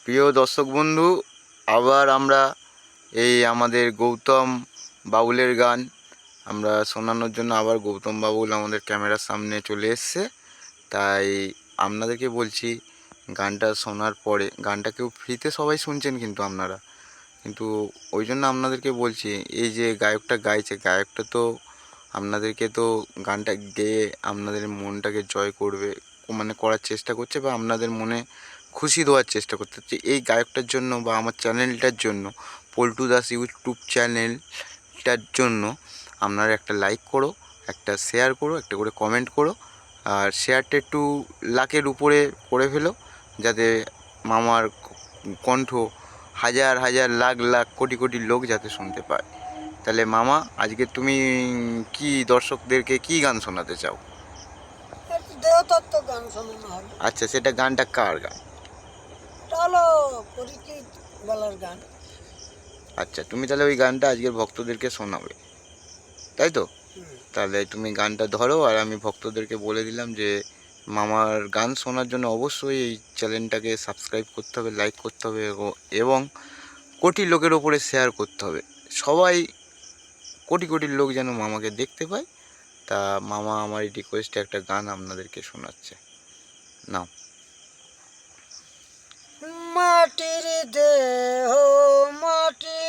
প্রিয় দর্শক বন্ধু, আবার আমরা এই আমাদের গৌতম বাউলের গান আমরা শোনানোর জন্য আবার গৌতম বাউল আমাদের ক্যামেরার সামনে চলে এসছে। তাই আপনাদেরকে বলছি, গানটা শোনার পরে, গানটা কেউ ফ্রিতে সবাই শুনছেন কিন্তু আপনারা, কিন্তু ওই জন্য আপনাদেরকে বলছি, এই যে গায়কটা গাইছে, গায়কটা তো আপনাদেরকে তো গানটা গেয়ে আপনাদের মনটাকে জয় করবে, মানে করার চেষ্টা করছে, বা আপনাদের মনে খুশি দেওয়ার চেষ্টা করতে হচ্ছে। এই গায়কটার জন্য বা আমার চ্যানেলটার জন্য, পল্টু দাস ইউটিউব চ্যানেলটার জন্য আপনারা একটা লাইক করো, একটা শেয়ার করো, একটা করে কমেন্ট করো, আর শেয়ারটা একটু লাখের উপরে করে ফেলো, যাতে মামার কণ্ঠ হাজার হাজার লাখ লাখ কোটি কোটি লোক যাতে শুনতে পায়। তাহলে মামা, আজকে তুমি কি দর্শকদেরকে কি গান শোনাতে চাও? দেহতত্ত্ব গান শোনানো হবে। আচ্ছা, সেটা গানটা কার গান? এটা হলো পরিচিত বলার গান। আচ্ছা, তুমি তাহলে ওই গানটা আজকের ভক্তদেরকে শোনাবে, তাই তো? তাহলে তুমি গানটা ধরো, আর আমি ভক্তদেরকে বলে দিলাম যে মামার গান শোনার জন্য অবশ্যই এই চ্যানেলটাকে সাবস্ক্রাইব করতে হবে, লাইক করতে হবে, এবং কোটি লোকের ওপরে শেয়ার করতে হবে। সবাই, কোটি কোটি লোক যেন মামাকে দেখতে পায়। তা মামা আমার এই রিকোয়েস্টে একটা গান আপনাদেরকে শোনাচ্ছে, নাও। মাটির দেহ মাটি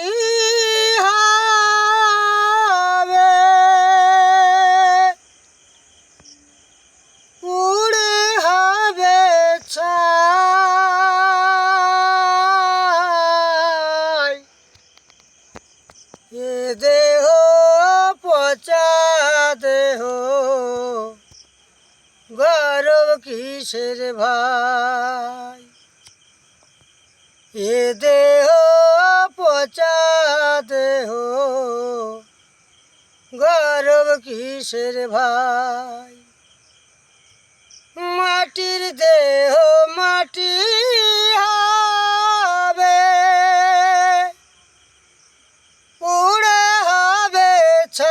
হবে, উড়ে হবে ছাই। এ দেহ পচা দেহ, গর্ব কিসের ভাই? এ দেহ পচা দেহ, গর্ব কিসের ভাই? মাটির দেহ মাটি হবে, উড়ে হবে ছাই।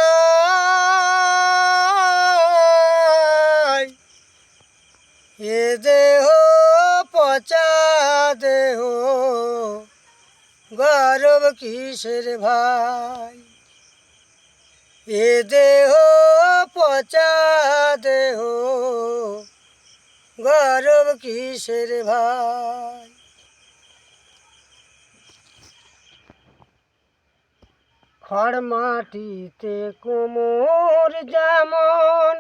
এ দেহ পচা দেহ, গর্ব কিসের ভাই? এ দেহ পচা দেহ, গর্ব কিসের ভাই? খড় মাটিতে কুমোর যেমন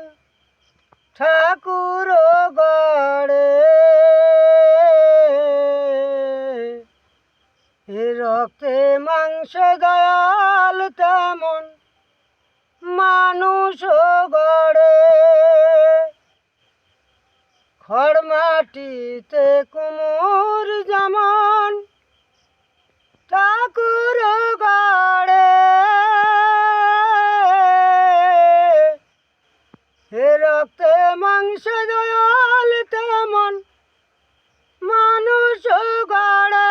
ঠাকুর গড়ে, রক্তে মাংস দয়াল তেমন মানুষ গড়ে। খড় মাটিতে কুমোর যেমন ঠাকুর গড়ে, রক্তে মাংস দয়াল তেমন মানুষ গড়ে।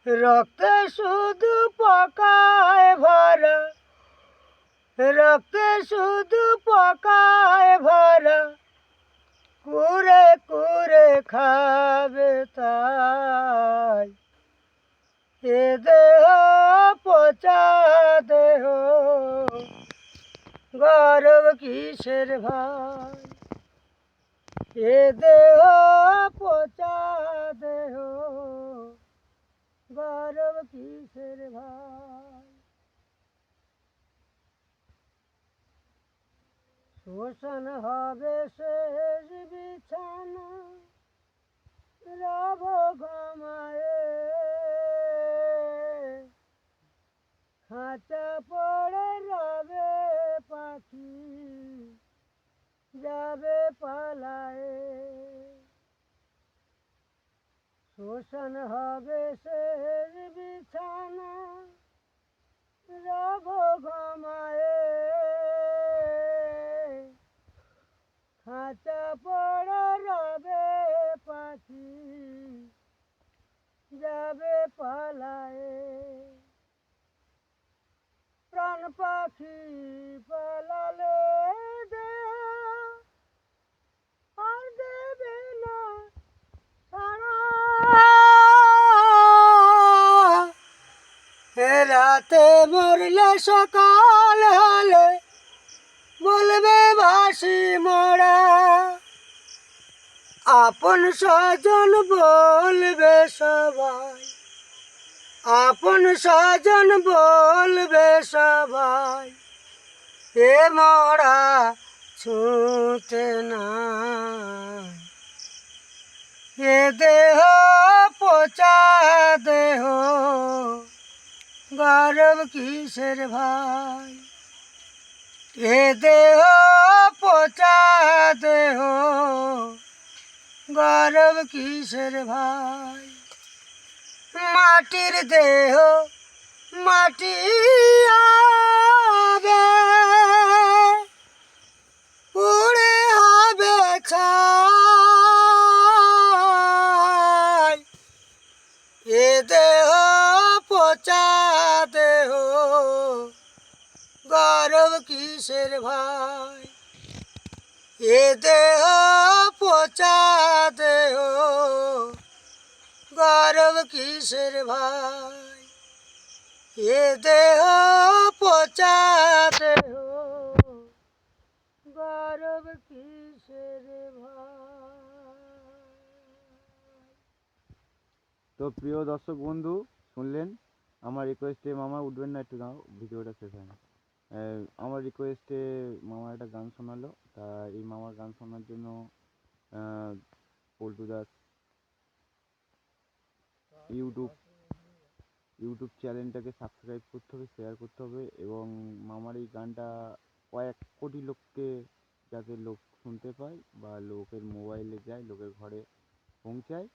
রক্তে শুধু পকায় ভরা, রক্তে শুধু পকায় ভরা, কুরে কুরে খাবে তাই। এ দেহ পচা দেহ, গর্ব কিসের ভাই? এ দেহ পচা দেহ, গর্ব কিসের ভাই? শোষণ হবে শেষ বিছানা, রব ঘুমায়ে, খাঁচা পড়ে রবে পাখি, যাবে পালায়ে। শোষণ হবে শেষ বিছানা, রব ঘুমায়ে, খাঁচা পড়ে রবে পাখি, যাবে পালায়ে। প্রাণ পাখি পালালে দেহ আর দেবে না সাড়া, রাতে মরলে সকাল হলে বলবে বাসি মোরা, আপন স্বজন বলবে সবাই, আপন স্বজন বলবে সবাই, এ মোরা ছুঁতে না। এ দেহ পচা দেহ, গর্ব কিসের ভাই, এ দেহ পচা দেহ, গর্ব কিসের ভাই। মাটির দেহ মাটি হবে, পুড়ে হবে ছাই, এ দেহ পচা দেহ, গর্ব কিসের ভাই, এ দেহ পচা দেহ, গর্ব কিসের ভাই, এ দেহ পচা দেহ, গর্ব কিসের ভাই। তো প্রিয় দর্শক বন্ধু, শুনলেন আমার রিকোয়েস্টে মামা উঠবেন না একটু, দাও ভিডিওটা শেষ হয় না। আমার রিকোয়েস্টে মামা একটা গান শোনালো, তা এই মামার গান শোনার জন্য পল্টু দাস ইউটিউব চ্যানেলটাকে সাবস্ক্রাইব করতে হবে, শেয়ার করতে হবে, এবং মামার এই গানটা কয়েক কোটি লোককে যাতে লোক শুনতে পায় বা লোকের মোবাইলে যায়, লোকের ঘরে পৌঁছায়।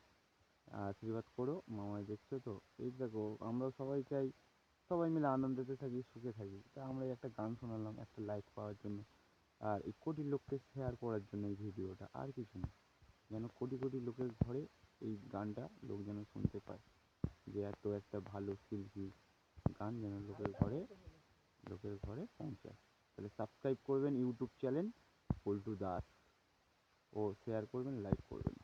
আশীর্বাদ করো, মামায় দেখছো তো, এই দেখো আমরাও সবাই চাই সবাই মিলে আনন্দতে থাকি, সুখে থাকি, তা আমরা একটা গান শোনালাম একটা লাইক পাওয়ার জন্য, আর এই কোটি লোককে শেয়ার করার জন্য এই ভিডিওটা, আর কিছু না, যেন কোটি কোটি লোকের ঘরে এই গানটা লোক যেন শুনতে পায়, যে এত একটা ভালো শিল্পী গান যেন লোকের ঘরে পৌঁছায়। তাহলে সাবস্ক্রাইব করবেন ইউটিউব চ্যানেল পল্টু দাস, ও শেয়ার করবেন, লাইক করবেন।